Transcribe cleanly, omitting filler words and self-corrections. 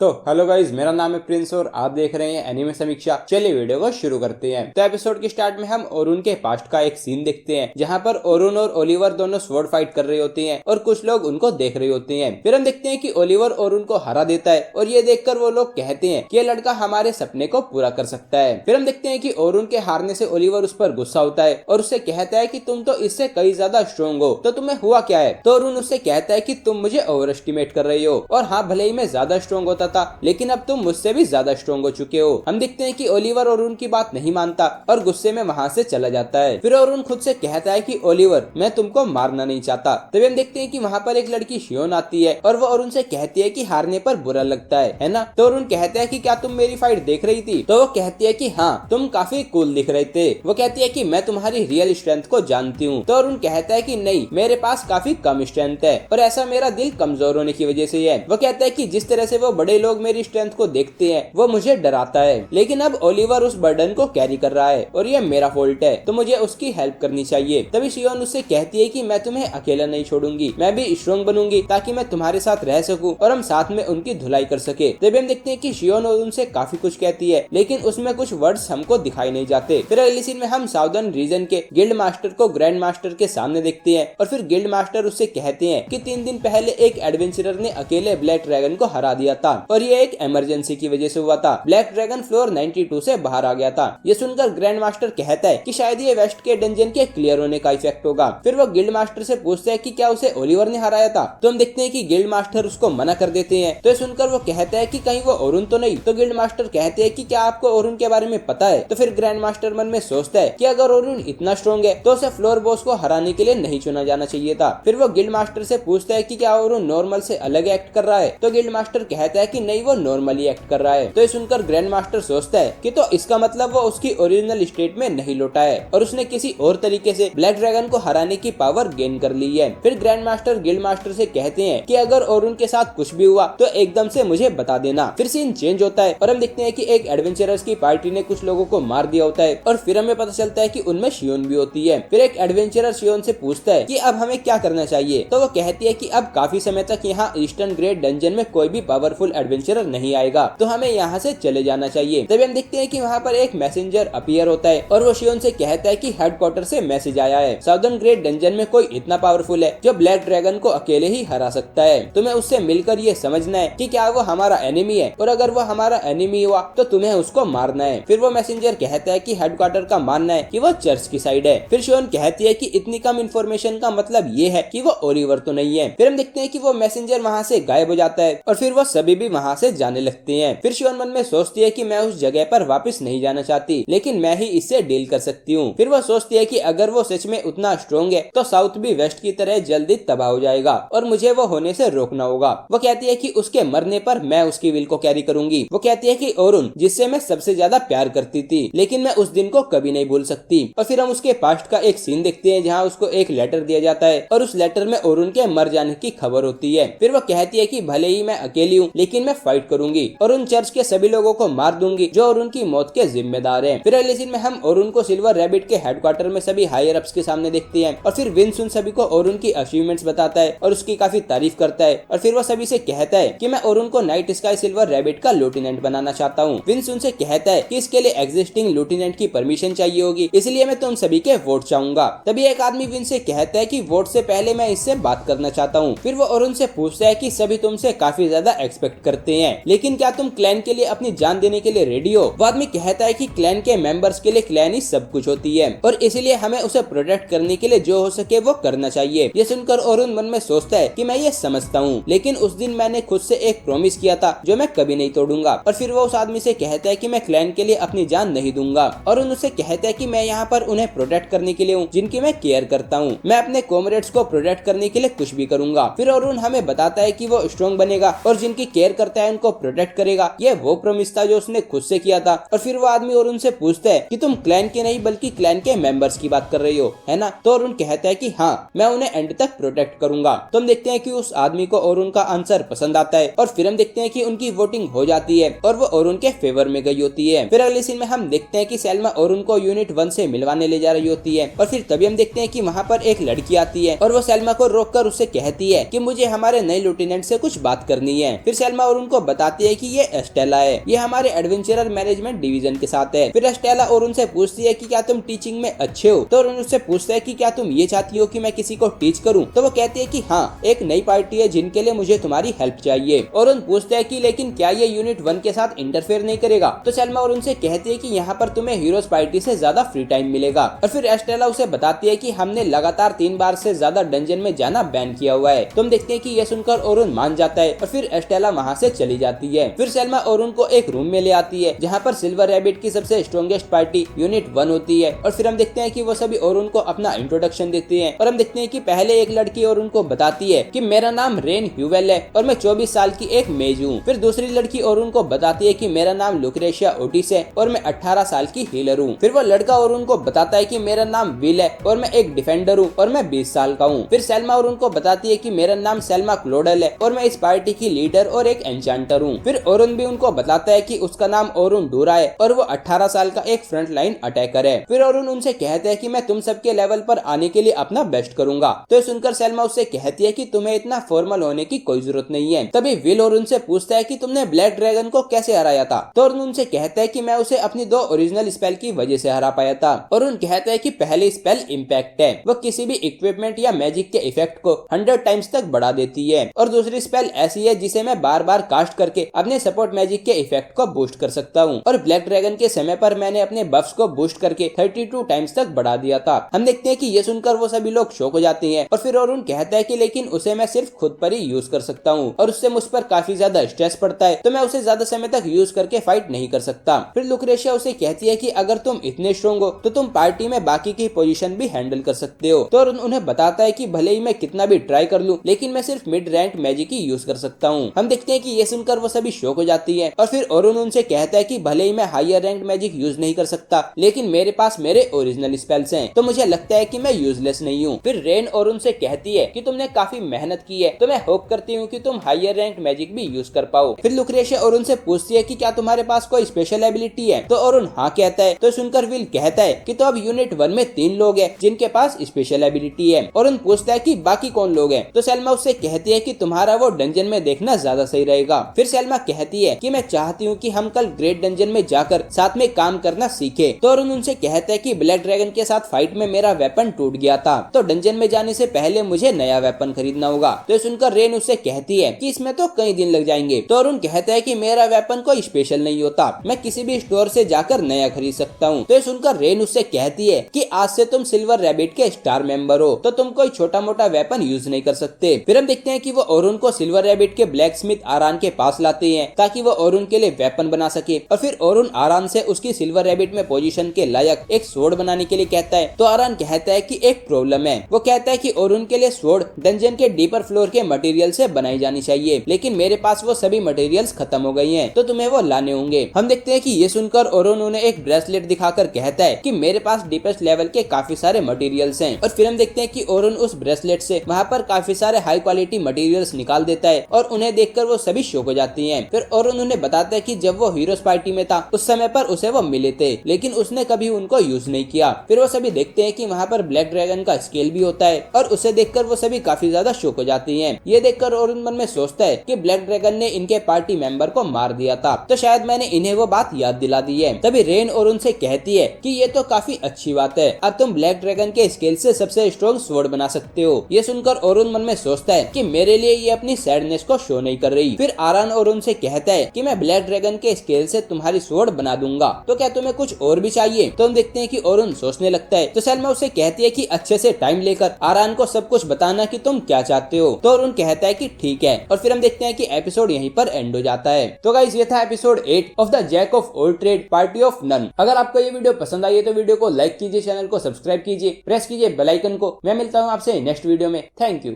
तो hello guys, मेरा नाम है प्रिंस और आप देख रहे हैं एनिमे समीक्षा। चलिए वीडियो को शुरू करते हैं। तो एपिसोड के स्टार्ट में हम ओरुन के पास्ट का एक सीन देखते हैं जहां पर ओरुन और ओलिवर दोनों स्वॉर्ड फाइट कर रहे होते हैं और कुछ लोग उनको देख रहे होते हैं। फिर हम देखते हैं कि ओलिवर ओरुन को हरा देता है और ये देखकर वो लोग कहते हैं कि ये लड़का हमारे सपने को पूरा कर सकता है। फिर हम देखते हैं कि ओरुन के हारने से ओलिवर उस पर गुस्सा होता है और उससे कहता है कि तुम तो इससे कई ज्यादा स्ट्रॉन्ग हो, तो तुम्हें हुआ क्या है। तो ओरुन उससे कहता है कि तुम मुझे ओवर एस्टिमेट कर रही हो और हाँ, भले ही मैं ज्यादा स्ट्रॉन्ग होता था लेकिन अब तुम मुझसे भी ज्यादा स्ट्रॉन्ग हो चुके हो। हम देखते हैं कि ओलिवर ओरुन की बात नहीं मानता और गुस्से में वहाँ से चला जाता है। फिर ओरुन खुद से कहता है कि ओलिवर, मैं तुमको मारना नहीं चाहता। तभी हम देखते हैं कि वहाँ पर एक लड़की शियोन आती है और वो ओरुन से कहती है कि हारने पर बुरा लगता है ना। तो ओरुन कहता है कि क्या तुम मेरी फाइट देख रही थी। तो वो कहती है कि हाँ, तुम काफी कूल दिख रहे थे। वो कहती है कि मैं तुम्हारी रियल स्ट्रेंथ को जानती हूँ। तो ओरुन कहता है कि नहीं, मेरे पास काफी कम स्ट्रेंथ है और ऐसा मेरा दिल कमजोर होने की वजह से है। वो कहता है कि जिस तरह से वो बड़े लोग मेरी स्ट्रेंथ को देखते हैं वो मुझे डराता है, लेकिन अब ओलिवर उस बर्डन को कैरी कर रहा है और ये मेरा फॉल्ट है, तो मुझे उसकी हेल्प करनी चाहिए। तभी शियोन उससे कहती है कि मैं तुम्हें अकेला नहीं छोड़ूंगी, मैं भी स्ट्रॉन्ग बनूंगी ताकि मैं तुम्हारे साथ रह सकूं और हम साथ में उनकी धुलाई कर सके। तभी हम देखते हैं कि शियोन उनसे काफी कुछ कहती है लेकिन उसमें कुछ वर्ड्स हमको दिखाई नहीं जाते। फिर अगली सीन में हम साउदर्न रीजन के गिल्ड मास्टर को ग्रैंड मास्टर के सामने देखते हैं और फिर गिल्ड मास्टर उससे कहते हैं कि 3 दिन पहले एक एडवेंचरर ने अकेले ब्लैक ड्रैगन को हरा दिया था और ये एक इमरजेंसी की वजह से हुआ था। ब्लैक ड्रैगन फ्लोर 92 से बाहर आ गया था। ये सुनकर ग्रैंड मास्टर कहता है कि शायद ये वेस्ट के डंजन के क्लियर होने का इफेक्ट होगा। फिर वो गिल्ड मास्टर से पूछता है कि क्या उसे ओलिवर ने हराया था। तो हम देखते हैं कि गिल्ड मास्टर उसको मना कर देते हैं। तो सुनकर वो कहता है कि कहीं वो ओरुन तो नहीं। तो गिल्ड मास्टर कहते हैं कि क्या आपको ओरुन के बारे में पता है। तो फिर ग्रैंड मास्टर मन में सोचता है कि अगर ओरुन इतना स्ट्रॉन्ग है तो उसे फ्लोर बॉस को हराने के लिए नहीं चुना जाना चाहिए था। फिर वो गिल्ड मास्टर से पूछता है कि क्या ओरुन नॉर्मल से अलग एक्ट कर रहा है। तो गिल्ड मास्टर कहता है कि नहीं, वो नॉर्मली एक्ट कर रहा है। तो सुनकर ग्रैंड मास्टर सोचता है कि तो इसका मतलब वो उसकी ओरिजिनल स्टेट में नहीं लौटा है और उसने किसी और तरीके से ब्लैक ड्रैगन को हराने की पावर गेन कर ली है। फिर ग्रैंड मास्टर गिल्ड मास्टर से कहते हैं कि अगर ओरुन के साथ कुछ भी हुआ तो एकदम से मुझे बता देना। फिर सीन चेंज होता है और हम देखते हैं कि एक एडवेंचरर्स की पार्टी ने कुछ लोगों को मार दिया होता है और फिर हमें पता चलता है कि उनमें शियोन भी होती है। फिर एक एडवेंचरर शियोन से पूछता है कि अब हमें क्या करना चाहिए। तो वो कहती है कि अब काफी समय तक यहाँ ईस्टर्न ग्रेट डंजन में कोई भी पावरफुल एडवेंचरर नहीं आएगा, तो हमें यहाँ से चले जाना चाहिए। तभी हम देखते हैं कि वहाँ पर एक मैसेंजर अपीयर होता है और वो शियोन से कहता है कि हेडक्वार्टर से मैसेज आया है। साउदर्न ग्रेट डंजन में कोई इतना पावरफुल है जो ब्लैक ड्रैगन को अकेले ही हरा सकता है। तुम्हें उससे मिलकर ये समझना है कि क्या वो हमारा एनिमी है और अगर वो हमारा एनिमी हुआ तो तुम्हें उसको मारना है। फिर वो मैसेंजर कहता है कि हेडक्वार्टर का मानना है कि वो चर्च की साइड है। फिर शियोन कहती है कि इतनी कम इन्फॉर्मेशन का मतलब ये है कि वो ओलिवर तो नहीं है। फिर हम देखते हैं कि वो मैसेंजर वहाँ से गायब हो जाता है और फिर वो सभी भी वहाँ से जाने लगते हैं। फिर शियोन मन में सोचती है कि मैं उस जगह पर वापस नहीं जाना चाहती, लेकिन मैं ही इससे डील कर सकती हूँ। फिर वो सोचती है कि अगर वो सच में उतना स्ट्रॉन्ग है तो साउथ भी वेस्ट की तरह जल्दी तबाह हो जाएगा और मुझे वो होने से रोकना होगा। वो कहती है कि उसके मरने पर मैं उसकी विल को कैरी करूंगी। वो कहती है कि ओरुन, जिससे मैं सबसे ज्यादा प्यार करती थी, लेकिन मैं उस दिन को कभी नहीं भूल सकती। और फिर हम उसके पास्ट का एक सीन देखते हैं जहाँ उसको एक लेटर दिया जाता है और उस लेटर में ओरुन के मर जाने की खबर होती है। फिर वो कहती है कि भले ही मैं अकेली हूँ लेकिन मैं फाइट करूंगी और उन चर्च के सभी लोगों को मार दूंगी जो ओरुन की मौत के जिम्मेदार हैं। फिर अगले सीन में हम ओरुन को सिल्वर रैबिट के हेडक्वार्टर में सभी हायर अप्स के सामने देखते हैं और फिर विंस उन सभी को ओरुन की अचीवमेंट्स बताता है और उसकी काफी तारीफ करता है और फिर वो सभी से कहता है कि मैं ओरुन को नाइट स्काई सिल्वर रैबिट का लेफ्टिनेंट बनाना चाहता हूँ। विंस उनसे कहता है कि इसके लिए एग्जिस्टिंग लेफ्टिनेंट की परमिशन चाहिए होगी, इसलिए मैं तुम सभी के वोट चाहूंगा। तभी एक आदमी विंस से कहता है कि वोट से पहले मैं इससे बात करना चाहता हूँ। फिर वो ओरुन से पूछता है कि सभी तुमसे काफी ज्यादा एक्सपेक्ट करते हैं, लेकिन क्या तुम क्लैन के लिए अपनी जान देने के लिए रेडी हो। वो आदमी कहता है कि क्लैन के मेंबर्स के लिए क्लैन ही सब कुछ होती है और इसलिए हमें उसे प्रोटेक्ट करने के लिए जो हो सके वो करना चाहिए। ये सुनकर ओरुन मन में सोचता है कि मैं ये समझता हूँ, लेकिन उस दिन मैंने खुद से एक प्रॉमिस किया था जो मैं कभी नहीं तोड़ूंगा। और फिर वो उस आदमी से कहता है कि मैं क्लैन के लिए अपनी जान नहीं दूंगा और उनसे कहता है कि मैं यहाँ पर उन्हें प्रोटेक्ट करने के लिए हूँ जिनकी मैं केयर करता हूँ। मैं अपने कॉमरेड्स को प्रोटेक्ट करने के लिए कुछ भी करूंगा। फिर ओरुन हमें बताता है कि वो स्ट्रॉन्ग बनेगा और जिनकी केयर करता है उनको प्रोटेक्ट करेगा। ये वो प्रॉमिस था जो उसने खुद से किया था। और फिर वो आदमी ओरुन से पूछता है कि तुम क्लैन के नहीं बल्कि क्लैन के मेंबर्स की बात कर रही हो, है ना। तो ओरुन कहता है कि हाँ, मैं उन्हें एंड तक प्रोटेक्ट करूंगा। तो हम देखते हैं कि उस आदमी को ओरुन का आंसर पसंद आता है और फिर हम देखते हैं कि उनकी वोटिंग हो जाती है और वो ओरुन के फेवर में गई होती है। फिर अगले सीन में हम देखते हैं कि सेल्मा ओरुन को यूनिट 1 से मिलवाने ले जा रही होती है और फिर तभी हम देखते हैं कि वहाँ पर एक लड़की आती है और वो सेल्मा को रोककर उससे कहती है कि मुझे हमारे नए लेफ्टिनेंट से कुछ बात करनी है। फिर सेल्मा और उनको बताती है कि ये एस्टेला है, ये हमारे एडवेंचरर मैनेजमेंट डिवीजन के साथ है। फिर एस्टेला और उनसे पूछती है कि क्या तुम टीचिंग में अच्छे हो, तो और उससे पूछता है कि क्या तुम ये चाहती हो कि मैं किसी को टीच करूं, तो वो कहती है कि हाँ, एक नई पार्टी है जिनके लिए मुझे तुम्हारी हेल्प चाहिए। और उन पूछता है कि लेकिन क्या ये यूनिट 1 के साथ इंटरफेयर नहीं करेगा, तो सेल्मा और उनसे कहती है कि यहाँ पर तुम्हें हीरोज पार्टी से ज्यादा फ्री टाइम मिलेगा। और फिर एस्टेला उसे बताती है कि हमने लगातार 3 बार से ज्यादा डंजन में जाना बैन किया हुआ है। तुम देखते हैं कि ये सुनकर ओरुन मान जाता है और फिर एस्टेला वहाँ से चली जाती है। फिर सेल्मा ओरुन को एक रूम में ले आती है जहाँ पर सिल्वर रैबिट की सबसे स्ट्रॉन्गेस्ट पार्टी यूनिट 1 होती है। और फिर हम देखते हैं कि वो सभी ओरुन को अपना इंट्रोडक्शन देते हैं और हम देखते हैं कि पहले एक लड़की ओरुन को बताती है कि मेरा नाम रेन ह्यूवेल है और मैं 24 साल की एक मेज हूँ। फिर दूसरी लड़की ओरुन को बताती है कि मेरा नाम लुक्रेशिया ओटिस है और मैं 18 साल की हीलर हूँ। फिर वो लड़का ओरुन को बताता है कि मेरा नाम विल है और मैं एक डिफेंडर हूँ और मैं 20 साल का हूँ। फिर सेल्मा ओरुन को बताती है कि मेरा नाम सेल्मा क्लोडल है और मैं इस पार्टी की लीडर और एक एन्चेंटर हूँ। फिर ओरुन भी उनको बताता है कि उसका नाम ओरुन डूरा है और वो 18 साल का एक फ्रंट लाइन अटैकर है। फिर ओरुन उनसे कहते हैं कि मैं तुम सबके लेवल पर आने के लिए अपना बेस्ट करूंगा। तो सुनकर सेल्मा उससे कहती है कि तुम्हें इतना फॉर्मल होने की कोई जरूरत नहीं है। तभी विल ओरुन से पूछता है कि तुमने ब्लैक ड्रैगन को कैसे हराया था, तो ओरुन उनसे कहता है कि मैं उसे अपनी 2 ओरिजिनल स्पेल की वजह से हरा पाया था। ओरुन कहता है कि पहली स्पेल इम्पैक्ट है, वो किसी भी इक्विपमेंट या मैजिक के इफेक्ट को 100 टाइम्स तक बढ़ा देती है और दूसरी स्पेल ऐसी है जिसे मैं बार बार कास्ट करके अपने सपोर्ट मैजिक के इफेक्ट को बूस्ट कर सकता हूँ और ब्लैक ड्रैगन के समय पर मैंने अपने बफ्स को बूस्ट करके 32 टाइम्स तक बढ़ा दिया था। हम देखते हैं कि ये सुनकर वो सभी लोग शॉक हो जाते हैं और फिर ओरुन कहता है कि लेकिन उसे मैं सिर्फ खुद पर ही यूज कर सकता हूँ और उससे मुझ पर काफी ज्यादा स्ट्रेस पड़ता है, तो मैं उसे ज्यादा समय तक यूज करके फाइट नहीं कर सकता। फिर लुक्रेशिया उसे कहती है कि अगर तुम इतने स्ट्रॉन्ग हो तो तुम पार्टी में बाकी की पोजीशन भी हैंडल कर सकते हो। तो उन्हें बताता है कि भले ही मैं कितना भी ट्राई कर लूं लेकिन मैं सिर्फ मिड रैंक मैजिक ही यूज कर सकता हूँ। हम देखते हैं कि ये सुनकर वो सभी शॉक हो जाती है और फिर ओरुन उनसे कहता है कि भले ही मैं हायर रैंक मैजिक यूज नहीं कर सकता लेकिन मेरे पास मेरे ओरिजिनल स्पेल्स हैं, तो मुझे लगता है कि मैं यूजलेस नहीं हूँ। फिर रेन ओरुन से कहती है कि तुमने काफी मेहनत की है, तो मैं होप करती हूँ कि तुम हायर रैंक मैजिक भी यूज कर पाओ। फिर लुक्रेशिया ओरुन से पूछती है कि क्या तुम्हारे पास कोई स्पेशल एबिलिटी है, तो ओरुन हाँ कहता है। तो सुनकर विल कहता है कि तो अब यूनिट 1 में 3 लोग हैं जिनके पास स्पेशल एबिलिटी है। ओरुन पूछता है कि बाकी कौन लोग हैं, तो सेल्मा उससे कहती है कि तुम्हारा वो डंजन में देखना ज्यादा सही रहेगा। फिर सेल्मा कहती है कि मैं चाहती हूँ कि हम कल ग्रेट डंजन में जाकर साथ में काम करना सीखे। तो ओरुन उनसे कहता है कि ब्लैक ड्रैगन के साथ फाइट में मेरा वेपन टूट गया था, तो डंजन में जाने से पहले मुझे नया वेपन खरीदना होगा। तो सुनकर रेन उससे कहती है कि इसमें तो कई दिन लग जाएंगे। तो ओरुन कहता है कि मेरा वेपन कोई स्पेशल नहीं होता, मैं किसी भी स्टोर से जाकर नया खरीद सकता हूँ। तो सुनकर रेन उससे कहती है कि आज से तुम सिल्वर रैबिट के स्टार मेंबर हो, तो तुम कोई छोटा मोटा वेपन यूज नहीं कर सकते। फिर हम देखते हैं कि वो ओरुन को सिल्वर रैबिट के ब्लैक स्मिथ आरान के पास लाते हैं ताकि वो ओरुन के लिए वेपन बना सके और फिर ओरुन आरान से उसकी सिल्वर रैबिट में पोजीशन के लायक एक स्वॉर्ड बनाने के लिए कहता है। तो आरान कहता है कि एक प्रॉब्लम है, वो कहता है कि ओरुन के लिए स्वॉर्ड डंजन के डीपर फ्लोर के मटेरियल से बनाई जानी चाहिए, लेकिन मेरे पास वो सभी मटेरियल्स खत्म हो गई हैं, तो तुम्हें वो लाने होंगे। हम देखते हैं कि ये सुनकर ओरुन उन्हें एक ब्रेसलेट दिखाकर कहता है कि मेरे पास डीपेस्ट लेवल के काफी सारे मटेरियल्स हैं और फिर हम देखते हैं कि ओरुन उस ब्रेसलेट से वहाँ पर काफी सारे हाई क्वालिटी मटेरियल्स निकाल देता है और उन्हें देखकर वो सभी शॉक हो जाती हैं। फिर ओरुन उन्हें बताता है कि जब वो हीरोज पार्टी में था उस समय पर उसे वो मिले थे लेकिन उसने कभी उनको यूज नहीं किया। फिर वो सभी देखते हैं कि वहाँ पर ब्लैक ड्रैगन का स्केल भी होता है और उसे देखकर वो सभी काफी ज्यादा शॉक हो जाती हैं। ये देखकर ओरुन मन में सोचता है कि ब्लैक ड्रैगन ने इनके पार्टी मेंबर को मार दिया था, तो शायद मैंने इन्हें वो बात याद दिला दी है। तभी रेन ओरुन से कहती है कि ये तो काफी अच्छी बात है, अब तुम ब्लैक ड्रैगन के स्केल से सबसे स्ट्रॉन्ग स्वॉर्ड बना सकते हो। ये सुनकर ओरुन मन में सोचता है कि मेरे लिए ये अपनी सैडनेस को शो नहीं कर रही। फिर आरान ओरुन से कहता है कि मैं ब्लैक ड्रैगन के स्केल से तुम्हारी स्वॉर्ड बना दूंगा, तो क्या तुम्हें कुछ और भी चाहिए। तो हम देखते हैं कि ओरुन सोचने लगता है। तो सेल्मा उसे कहती है कि अच्छे से टाइम लेकर आरान को सब कुछ बताना कि तुम क्या चाहते हो। तो ओरुन कहता है कि ठीक है और फिर हम देखते हैं कि एपिसोड यहीं पर एंड हो जाता है। तो गाइस ये था episode 8 of the jack of all trade party of none. अगर आपको ये वीडियो पसंद आई है तो वीडियो को लाइक कीजिए, चैनल को सब्सक्राइब कीजिए, प्रेस कीजिए बेल आइकन को। मैं मिलता हूँ आपसे नेक्स्ट वीडियो में। Thank you.